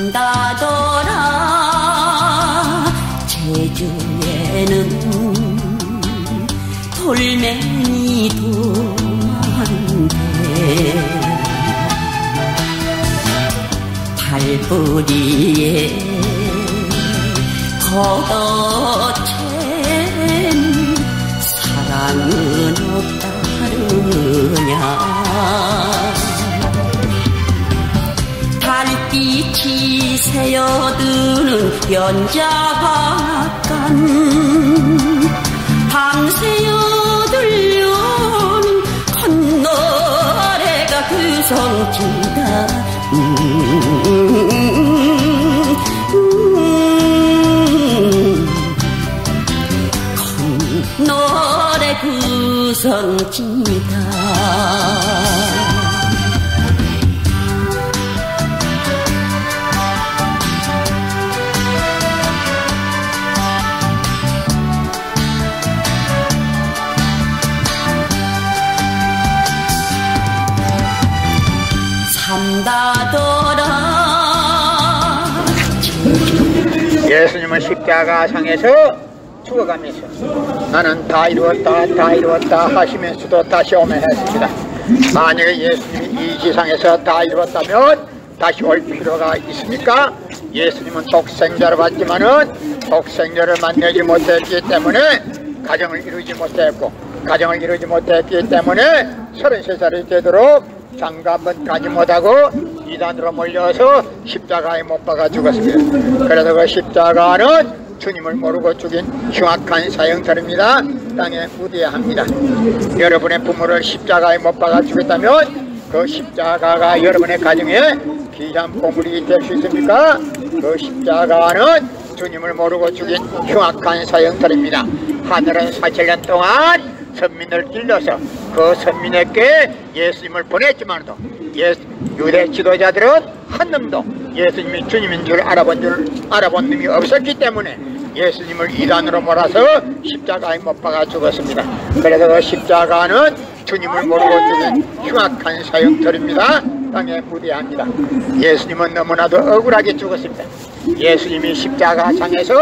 산다더라 제주에는 돌멩이도 많대 발뿌리에 걷어챈 사랑은 없다르냐 달빛이 새어드는 연자박간 밤새어 들려오는 콧노래가 그 성지다 콧노래 그 성지다 예수님은 십자가상에서 죽어가면서 나는 다 이루었다 하시면서도 다시 오면 했습니다. 만약에 예수님이 이 지상에서 다 이루었다면 다시 올 필요가 있습니까? 예수님은 독생자로 왔지만은 독생자를 만나지 못했기 때문에 가정을 이루지 못했고 가정을 이루지 못했기 때문에 33살이 되도록 장가한번 가지 못하고 이단으로 몰려서 십자가에 못 박아 죽었습니다. 그래서 그 십자가는 주님을 모르고 죽인 흉악한 사형살입니다. 땅에 묻어야 합니다. 여러분의 부모를 십자가에 못 박아 죽였다면 그 십자가가 여러분의 가정에 귀한 보물이 될 수 있습니까? 그 십자가는 주님을 모르고 죽인 흉악한 사형살입니다. 하늘은 4,000년 동안 선민을 길러서 그 선민에게 예수님을 보냈지만도 유대 지도자들은 한 놈도 예수님이 주님인 줄 알아본 놈이 없었기 때문에 예수님을 이단으로 몰아서 십자가에 못 박아 죽었습니다. 그래서 그 십자가는 주님을 모르고 죽인 흉악한 사형털입니다. 땅에 묻어야 합니다. 예수님은 너무나도 억울하게 죽었습니다. 예수님이 십자가상에서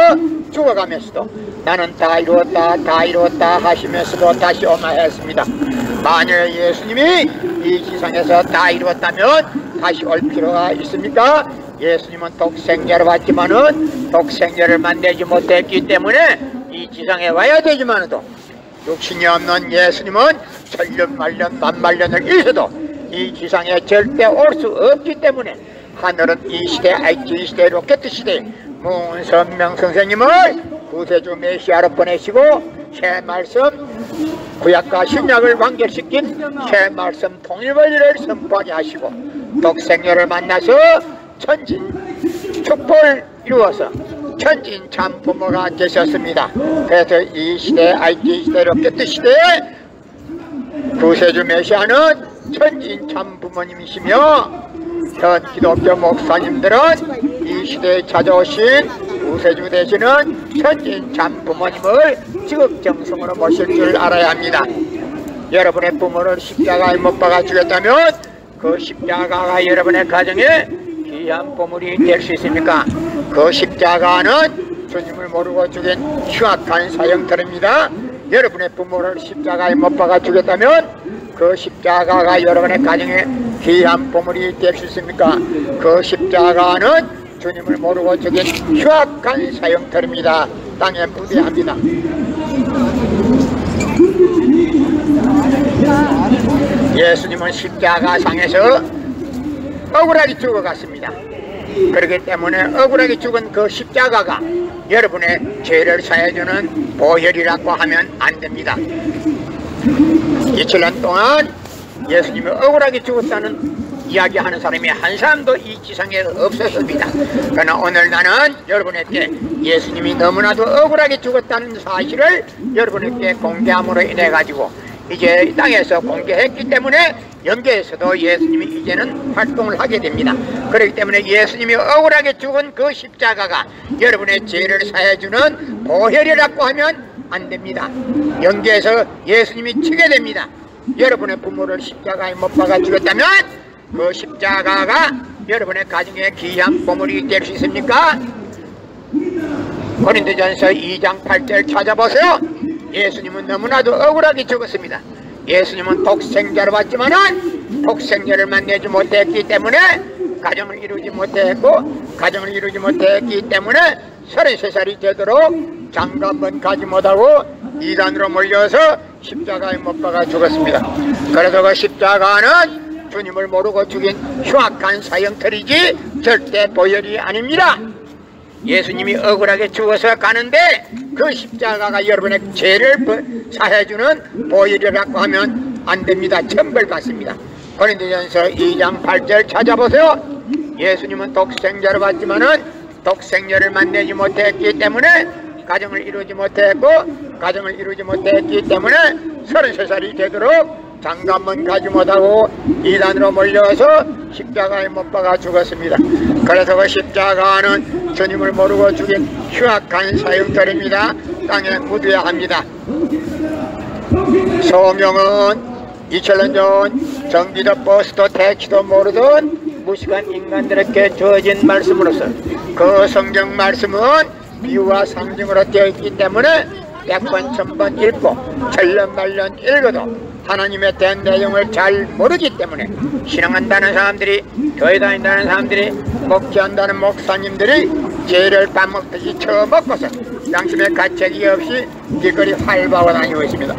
죽어가면서도 나는 다 이루었다 하시면서도 다시 오마했습니다. 만약 예수님이 이 지상에서 다 이루었다면 다시 올 필요가 있습니까? 예수님은 독생자로 왔지만은 독생자를 만나지 못했기 때문에 이 지상에 와야 되지만도 육신이 없는 예수님은 천년 만년 만만년을 일해도 이 지상에 절대 올 수 없기 때문에 하늘은 이 시대 IT 시대 로켓 시대 문선명 선생님을 구세주 메시아로 보내시고 새 말씀 구약과 신약을 완결시킨 새 말씀 통일원리를 선포하게 하시고 독생녀를 만나서 천진 축복을 이루어서 천진 참 부모가 되셨습니다. 그래서 이 시대 IT 시대 로켓 시대에 구세주 메시아는 천진 참 부모님이시며 현 기독교 목사님들은 이 시대에 찾아오신 구세주 되시는 천진 참 부모님을 지극정성으로 모실 줄 알아야 합니다. 여러분의 부모를 십자가에 못 박아 주겠다면 그 십자가가 여러분의 가정에 귀한 보물이 될 수 있습니까? 그 십자가는 주님을 모르고 죽인 흉악한 사형털입니다. 여러분의 부모를 십자가에 못 박아 주겠다면 그 십자가가 여러분의 가정에 귀한 보물이 될 수 있습니까? 그 십자가는 주님을 모르고 죽인 흉악한 사형털입니다. 땅에 묻어야 합니다. 예수님은 십자가상에서 억울하게 죽어갔습니다. 그렇기 때문에 억울하게 죽은 그 십자가가 여러분의 죄를 사해주는 보혈이라고 하면 안 됩니다. 2000년 동안 예수님이 억울하게 죽었다는 이야기하는 사람이 한 사람도 이 지상에 없었습니다. 그러나 오늘 나는 여러분에게 예수님이 너무나도 억울하게 죽었다는 사실을 여러분에게 공개함으로 인해 가지고 이제 이 땅에서 공개했기 때문에 영계에서도 예수님이 이제는 활동을 하게 됩니다. 그렇기 때문에 예수님이 억울하게 죽은 그 십자가가 여러분의 죄를 사해주는 보혈이라고 하면 안 됩니다. 영계에서 예수님이 치게 됩니다. 여러분의 부모를 십자가에 못 박아 죽였다면 그 십자가가 여러분의 가정에 귀한 보물이 될 수 있습니까? 고린도전서 2장 8절 찾아보세요. 예수님은 너무나도 억울하게 죽었습니다. 예수님은 독생자로 왔지만은 독생자를 만나지 못했기 때문에 가정을 이루지 못했고, 가정을 이루지 못했기 때문에 33살이 되도록 장가 한 번 가지 못하고 이단으로 몰려서 십자가에 못 박아 죽었습니다. 그래서 그 십자가는 주님을 모르고 죽인 흉악한 사형틀이지 절대 보혈이 아닙니다. 예수님이 억울하게 죽어서 가는데 그 십자가가 여러분의 죄를 사해주는 보혈이라고 하면 안됩니다. 천벌 받습니다. 고린도전서 2장 8절 찾아보세요. 예수님은 독생자로 왔지만은 독생자를 만나지 못했기 때문에 가정을 이루지 못했고, 가정을 이루지 못했기 때문에 33살이 되도록 장가 한 번 가지 못하고 이단으로 몰려서 십자가에 못 박아 죽었습니다. 그래서 그 십자가는 주님을 모르고 죽인 흉악한 사형틀입니다. 땅에 묻어야 합니다. 성경은 2000년 전 전기도 버스도 택시도 모르던 무식한 인간들에게 주어진 말씀으로서 그 성경 말씀은 비유와 상징으로 되어 있기 때문에 100번 1000번 읽고 천년만년 읽어도 하나님에 대한 내용을 잘 모르기 때문에 신앙한다는 사람들이, 교회 다닌다는 사람들이, 목회한다는 목사님들이 죄를 밥 먹듯이 처먹고서 양심의 가책이 없이 길거리 활보하고 다니고 있습니다.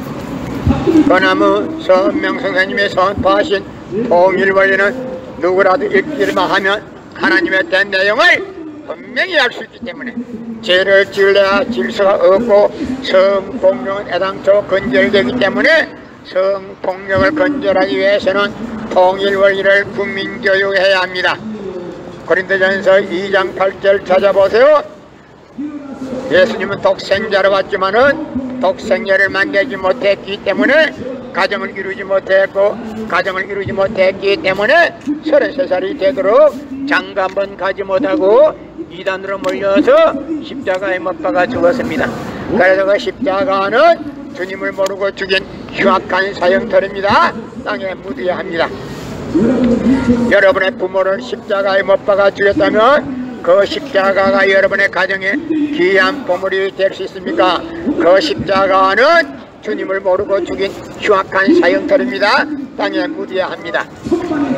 그나무 선명 선생님의 선포하신 통일원리는 누구라도 읽기만 하면 하나님에 대한 내용을 분명히 알 수 있기 때문에 죄를 지으려야 질서가 없고 성폭력은 애당초 건절되기 때문에 성폭력을 건절하기 위해서는 통일원리를 국민교육해야 합니다. 고린도전서 2장 8절 찾아보세요. 예수님은 독생자로 왔지만은 독생자를 만나지 못했기 때문에 가정을 이루지 못했고, 가정을 이루지 못했기 때문에 33살이 되도록 장가 한 번 가지 못하고 이단으로 몰려서 십자가에 못 박아 죽었습니다. 그래서 그 십자가는 주님을 모르고 죽인 흉악한 사형틀입니다. 땅에 묻어야 합니다. 여러분의 부모를 십자가에 못 박아 죽였다면 그 십자가가 여러분의 가정에 귀한 보물이 될 수 있습니까? 그 십자가는 주님을 모르고 죽인 흉악한 사형틀입니다. 땅에 묻어야 합니다.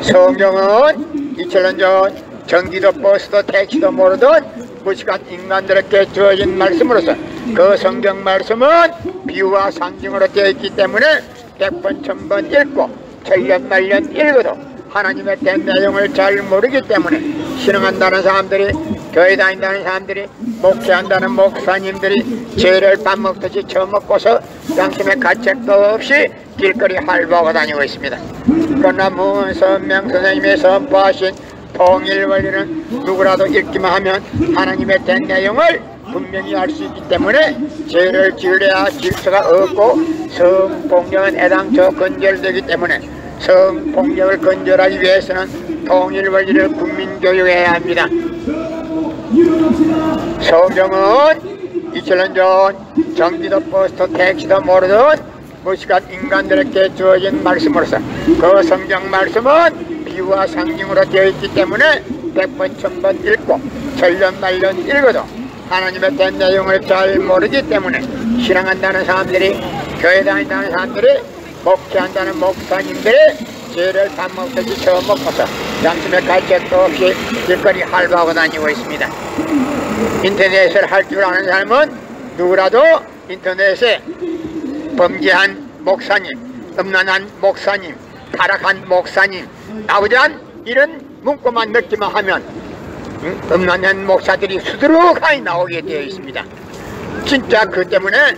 성경은 2000년 전 전기도 버스도 택시도 모르던 무식한 인간들에게 주어진 말씀으로서 그 성경 말씀은 비유와 상징으로 되어 있기 때문에 100번 1000번 읽고 천년만년 읽어도 하나님에 대한 내용을 잘 모르기 때문에 신앙한다는 사람들이, 교회 다닌다는 사람들이, 목회한다는 목사님들이 죄를 밥 먹듯이 처먹고서 양심의 가책도 없이 길거리 활보하고 다니고 있습니다. 그러나 문선명 선생님의 선포하신 통일원리는 누구라도 읽기만 하면 하나님에 대한 내용을 분명히 알 수 있기 때문에 죄를 지으려야 질서가 없고 성폭력은 애당초 건절되기 때문에 성폭력을 건절하기 위해서는 통일원리를 국민교육해야 합니다. 성경은 2000년 전 전기도 버스도 택시도 모르던 무식한 인간들에게 주어진 말씀으로서 그 성경 말씀은 비유와 상징으로 되어 있기 때문에 100번 1000번 읽고 천년만년 읽어도 하나님에 대한 내용을 잘 모르기 때문에 신앙한다는 사람들이, 교회 다닌다는 사람들이, 목회한다는 목사님들이 죄를 밥 먹듯이 처먹고서 양심의 가책도 없이 길거리 활보하고 다니고 있습니다. 인터넷을 할 줄 아는 사람은 누구라도 인터넷에 범죄한 목사님, 음란한 목사님, 타락한 목사님, 나오잔 이런 문구만 넣기만 하면 음란한 목사들이 수두룩하게 나오게 되어 있습니다. 진짜 그 때문에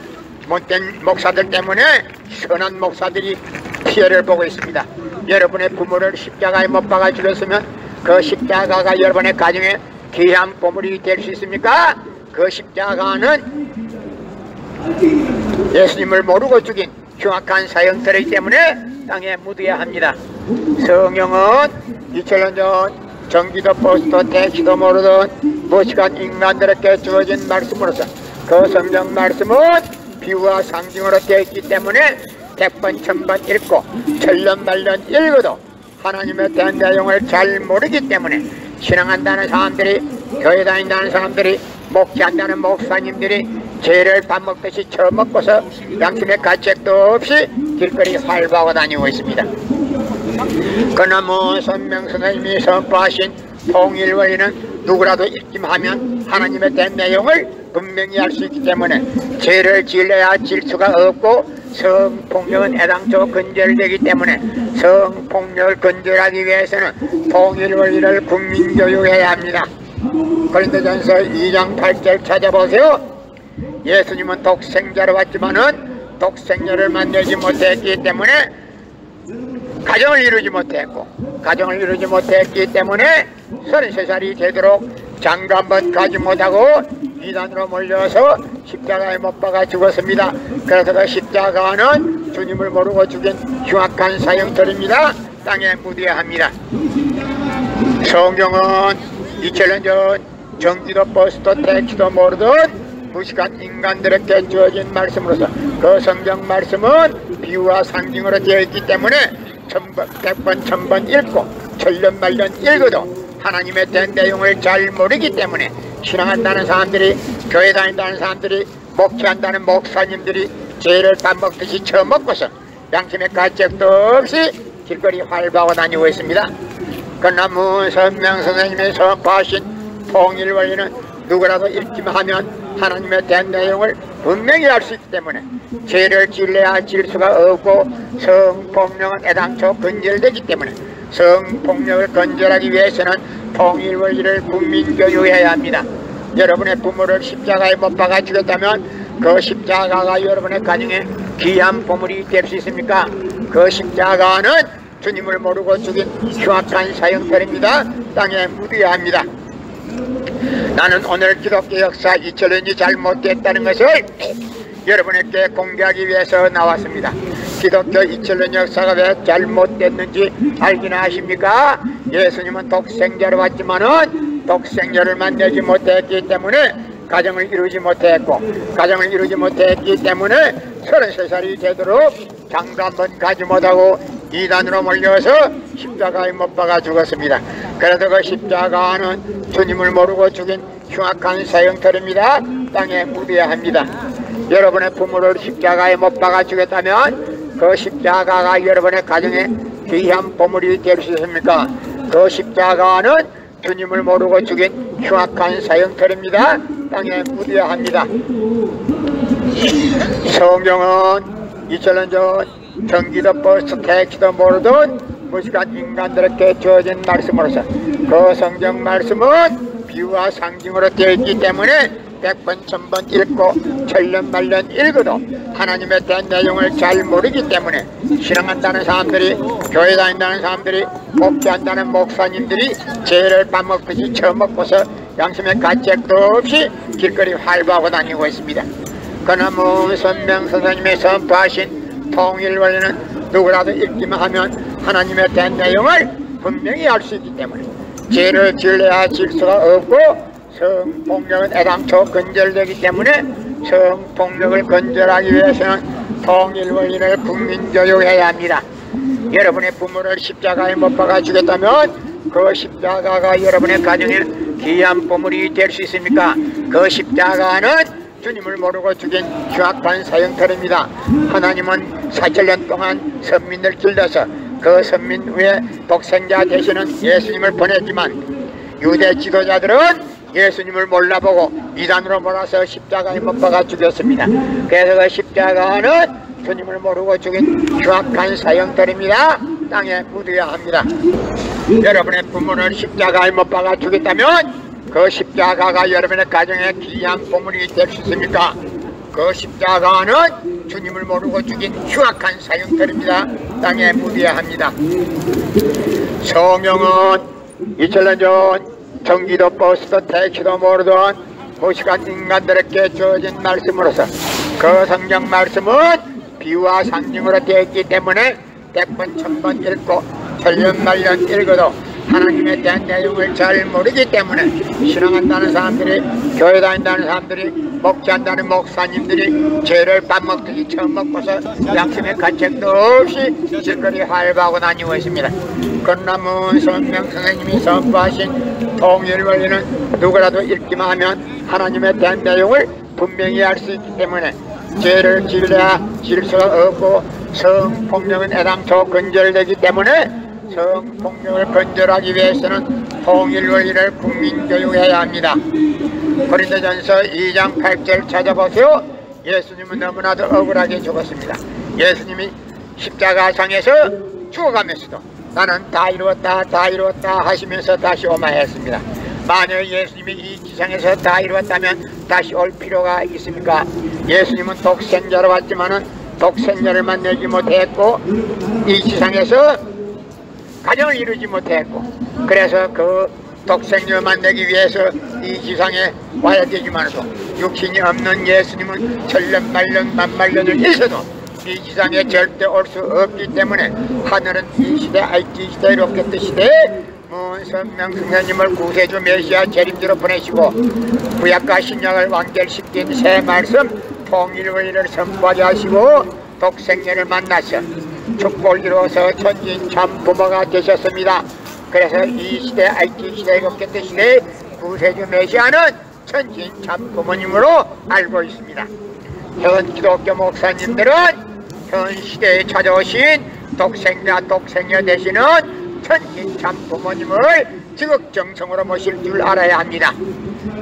못된 목사들 때문에 선한 목사들이 피해를 보고 있습니다. 여러분의 부모를 십자가에 못 박아 죽였으면 그 십자가가 여러분의 가정에 귀한 보물이 될 수 있습니까? 그 십자가는 예수님을 모르고 죽인 흉악한 사형틀이기 때문에 땅에 묻어야 합니다. 성경은 2000년 전 전기도 버스도 택시도 모르던 무식한 인간들에게 주어진 말씀으로서 그 성경 말씀은 비유와 상징으로 되어 있기 때문에 100번 1000번 읽고 천년만년 읽어도 하나님에 대한 내용을 잘 모르기 때문에 신앙한다는 사람들이, 교회 다닌다는 사람들이, 목회한다는 목사님들이 죄를 밥 먹듯이 처먹고서 양심의 가책도 없이 길거리 활보하고 다니고 있습니다. 그나무 선명선생님이 선포하신 통일원리는 누구라도 읽기만 하나님에 대한 내용을 분명히 알 수 있기 때문에 죄를 지으려야 질 수가 없고, 성폭력은 애당초 근절되기 때문에 성폭력을 근절하기 위해서는 통일원리를 국민교육해야 합니다. 고린도전서 2장 8절 찾아보세요. 예수님은 독생자로 왔지만은 독생자를 만들지 못했기 때문에 가정을 이루지 못했기 때문에 33살이 되도록 장가 한번 가지 못하고 이단으로 몰려서 십자가에 못 박아 죽었습니다. 그래서 그 십자가는 주님을 모르고 죽인 흉악한 사형터입니다. 땅에 묻어야 합니다. 성경은 2000년 전 전기도 버스도 택시도 모르던 무식한 인간들에게 주어진 말씀으로서 그 성경 말씀은 비유와 상징으로 되어 있기 때문에 100번 1000번 읽고 천년 말년 읽어도 하나님에 대한 내용을 잘 모르기 때문에 신앙한다는 사람들이, 교회 다닌다는 사람들이, 목회한다는 목사님들이 죄를 밥 먹듯이 처먹고서 양심의 가책도 없이 길거리 활보하고 다니고 있습니다. 그나무 선명선생님의 선포하신 통일원리는 누구라도 읽기만 하면 하나님에 대한 내용을 분명히 알 수 있기 때문에 죄를 지으려야 질 수가 없고, 성폭력은 애당초 근절되기 때문에 성폭력을 건절하기 위해서는 통일원리를 국민교육해야 합니다. 여러분의 부모를 십자가에 못 박아 죽였다면 그 십자가가 여러분의 가정에 귀한 보물이 될 수 있습니까? 그 십자가는 주님을 모르고 죽인 흉악한 사형터입니다. 땅에 묻어야 합니다. 나는 오늘 기독교 역사 2000년이 잘못됐다는 것을 여러분에게 공개하기 위해서 나왔습니다. 기독교 2000년 역사가 왜 잘못됐는지 알기나 하십니까? 예수님은 독생자로 왔지만은 독생자를 만나지 못했기 때문에 가정을 이루지 못했고, 가정을 이루지 못했기 때문에 33살이 되도록 장가 한번 가지 못하고 이단으로 몰려서 십자가에 못 박아 죽었습니다. 그래서 그 십자가는 주님을 모르고 죽인 흉악한 사형터입니다. 땅에 묻어야 합니다. 여러분의 부모를 십자가에 못 박아 죽였다면 그 십자가가 여러분의 가정에 귀한 보물이 될 수 있습니까? 그 십자가는 주님을 모르고 죽인 흉악한 사형터입니다. 땅에 묻어야 합니다. 성경은 2000년 전 전기도 버스 택시도 모르던 무식한 인간들에게 주어진 말씀으로서 그 성경 말씀은 비유와 상징으로 되어 있기 때문에 100번 1000번 읽고 천년 말년 읽어도 하나님에 대한 내용을 잘 모르기 때문에 신앙한다는 사람들이, 교회 다닌다는 사람들이, 목회한다는 목사님들이 죄를 밥 먹듯이 처먹고서 양심의 가책도 없이 길거리 활보하고 다니고 있습니다. 그나무 선명선생님의 선포하신 통일원리는 누구라도 읽기만 하면 하나님에 대한 내용을 분명히 알 수 있기 때문에 죄를 지으려야 질 수가 없고, 성폭력은 애당초 근절되기 때문에 성폭력을 건절하기 위해서는 통일원리를 국민교육해야 합니다. 여러분의 부모를 십자가에 못 박아 죽였다면 그 십자가가 여러분의 가정에 귀한 보물이 될 수 있습니까? 그 십자가는 주님을 모르고 죽인 흉악한 사형터입니다. 하나님은 4000년 동안 선민을 길러서 그 선민 위에 독생자 되시는 예수님을 보냈지만 유대 지도자들은 예수님을 몰라보고 이단으로 몰아서 십자가에 못 박아 죽였습니다. 그래서 그 십자가는 주님을 모르고 죽인 흉악한 사형터입니다. 땅에 묻어야 합니다. 여러분의 부모를 십자가에 못 박아 죽였다면 그 십자가가 여러분의 가정에 귀한 보물이 될 수 있습니까? 그 십자가는 주님을 모르고 죽인 흉악한 사형터입니다. 땅에 묻어야 합니다. 성경은 2000년 전 전기도 버스도 택시도 모르던 무식한 인간들에게 주어진 말씀으로서 그 성경 말씀은 비유와 상징으로 되어 있기 때문에 100번 1000번 읽고 천년 말년 읽어도 하나님에 대한 내용을 잘 모르기 때문에 신앙한다는 사람들이, 교회 다닌다는 사람들이, 목회한다는 목사님들이 죄를 밥 먹듯이 처음 먹고서 양심의 가책도 없이 질거리 활보하고 다니고 있습니다. 그러나 문선명 선생님이 선포하신 통일 원리는 누구라도 읽기만 하면 하나님에 대한 내용을 분명히 알 수 있기 때문에 죄를 지으려 지을 수가 없고, 성폭력은 애당초 근절되기 때문에 성폭력을 근절하기 위해서는 통일 원리를 국민교육해야 합니다. 고린도전서 2장 8절 찾아보세요. 예수님은 너무나도 억울하게 죽었습니다. 예수님이 십자가상에서 죽어가면서도 나는 다 이루었다 다 이루었다 하시면서 다시 오마했습니다. 만약 예수님이 이 지상에서 다 이루었다면 다시 올 필요가 있습니까? 예수님은 독생자로 왔지만은 독생자를 만나지 못했고, 이 지상에서 가정을 이루지 못했고, 그래서 그 독생자 만나기 위해서 이 지상에 와야 되지만도 육신이 없는 예수님은 천년만년 만만년을 있어도 이 지상에 절대 올 수 없기 때문에 하늘은 이 시대 IT 시대 로켓 시대에 문선명 선생님을 구세주 메시아 재림주로 보내시고 구약과 신약을 완결시킨 새 말씀 통일의를 선포하게 하시고 독생자를 만나서 축복을 이루어서 천진 참 부모가 되셨습니다. 그래서 이 시대 IT 시대 로켓 시대의 구세주 메시아는 천진 참 부모님으로 알고 있습니다. 현 기독교 목사님들은 현 시대에 찾아오신 독생자 되시는 천진 참 부모님을 지극정성으로 모실 줄 알아야 합니다.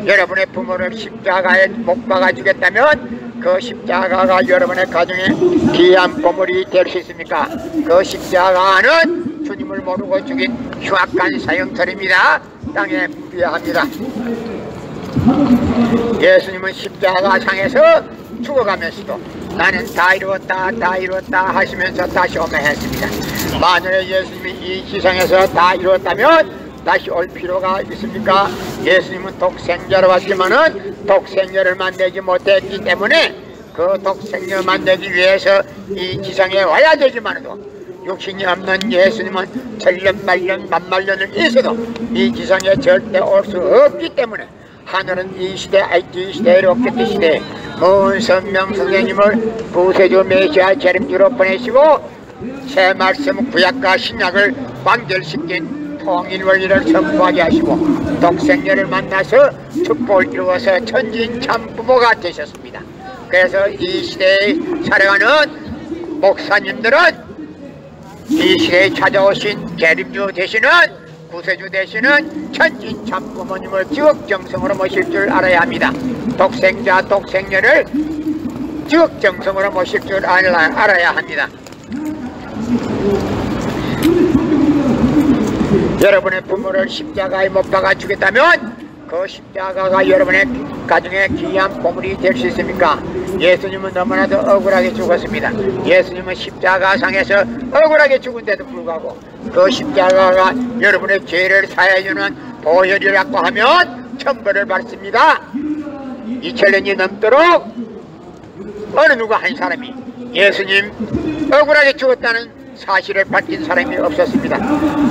여러분의 부모를 십자가에 못 박아 주겠다면 그 십자가가 여러분의 가정에 귀한 보물이 될 수 있습니까? 그 십자가는 주님을 모르고 죽인 흉악한 사형털입니다. 땅에 묻어야 합니다. 예수님은 십자가 상에서 죽어가면서도 나는 다 이루었다 다 이루었다 하시면서 다시 오매했습니다. 만약에 예수님이 이 지상에서 다 이루었다면 다시 올 필요가 있습니까? 예수님은 독생자로 왔지만은 독생자를 만나지 못했기 때문에 그 독생자 만나기 위해서 이 지상에 와야 되지만도 육신이 없는 예수님은 천년만년 만만년을 있어도 이 지상에 절대 올 수 없기 때문에 하늘은 이 시대 IT 시대 로켓 시대 문선명 선생님을 구세주 메시아 재림주로 보내시고 새 말씀 구약과 신약을 완결시킨 통일 원리를 선포하게 하시고 독생자를 만나서 축복을 이루어서 천진 참 부모가 되셨습니다. 그래서 이 시대에 살아가는 목사님들은 이 시대에 찾아오신 재림주 되시는 구세주 되시는 천진 참 부모님을 지극정성으로 모실 줄 알아야 합니다. 독생자를 지극정성으로 모실 줄 알아야 합니다. 여러분의 부모를 십자가에 못 박아 주겠다면 그 십자가가 여러분의 가정에 귀한 보물이 될 수 있습니까? 예수님은 너무나도 억울하게 죽었습니다. 예수님은 십자가상에서 억울하게 죽은데도 불구하고 그 십자가가 여러분의 죄를 사해주는 보혈이라고 하면 천벌을 받습니다. 2000년이 넘도록 어느 누가 한 사람이 예수님 억울하게 죽었다는 사실을 밝힌 사람이 없었습니다.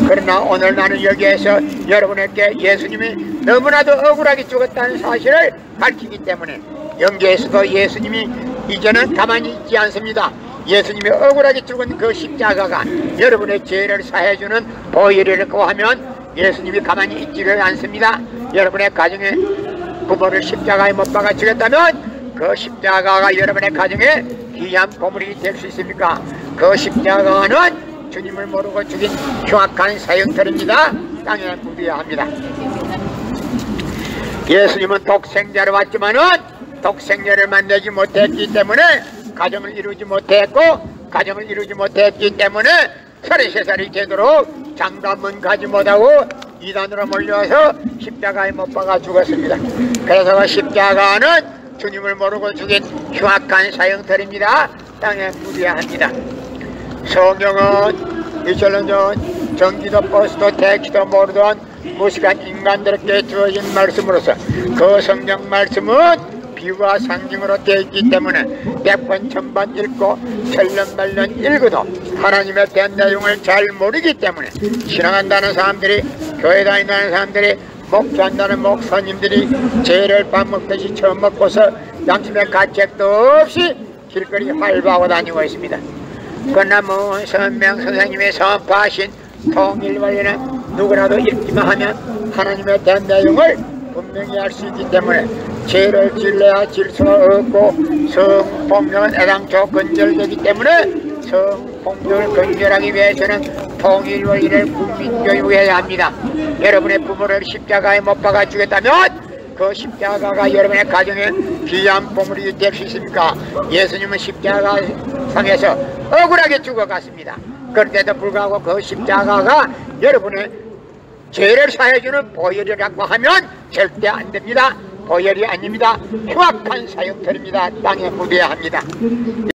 그러나 오늘 나는 여기에서 여러분에게 예수님이 너무나도 억울하게 죽었다는 사실을 밝히기 때문에 영계에서도 예수님이 이제는 가만히 있지 않습니다. 예수님이 억울하게 죽은 그 십자가가 여러분의 죄를 사해주는 보혈이라고 하면 예수님이 가만히 있지를 않습니다. 여러분의 가정에 부모를 십자가에 못 박아 주겠다면 그 십자가가 여러분의 가정에 귀한 보물이 될 수 있습니까? 그 십자가는 주님을 모르고 죽인 흉악한 사형털입니다. 땅에 묻어야 합니다. 예수님은 독생자로 왔지만은 독생자를 만나지 못했기 때문에 가정을 이루지 못했기 때문에 33살이 되도록 장담은 가지 못하고 이단으로 몰려와서 십자가에 못 박아 죽었습니다. 그래서 그 십자가는 주님을 모르고 죽인 흉악한 사형털입니다. 땅에 묻어야 합니다. 성경은 2000년 전 전기도 버스도 택시도 모르던 무식한 인간들에게 주어진 말씀으로서 그 성경 말씀은 비유와 상징으로 되어 있기 때문에 100번 1000번 읽고 천년만년 읽어도 하나님의 된 내용을 잘 모르기 때문에 신앙한다는 사람들이, 교회 다닌다는 사람들이, 목자한다는 목사님들이 죄를 밥 먹듯이 처음 먹고서 양심의 가책도 없이 길거리 활보하고 다니고 있습니다. 그러나 선명 선생님의 선포하신 통일원리는 누구라도 읽기만 하면 하나님의 된 내용을 분명히 알 수 있기 때문에 죄를 질러야 질 수가 없고 성폭력은 애당초 건절되기 때문에 성폭력을 건절하기 위해서는 통일원리를 국민교육해야 합니다. 여러분의 부모를 십자가에 못 박아 주겠다면 그 십자가가 여러분의 가정에 귀한 보물이 될 수 있습니까? 예수님은 십자가 상에서 억울하게 죽어갔습니다. 그런데도 불구하고 그 십자가가 여러분의 죄를 사해주는 보혈이라고 하면 절대 안 됩니다. 보혈이 아닙니다. 흉악한 사형터입니다. 땅에 묻어야 합니다.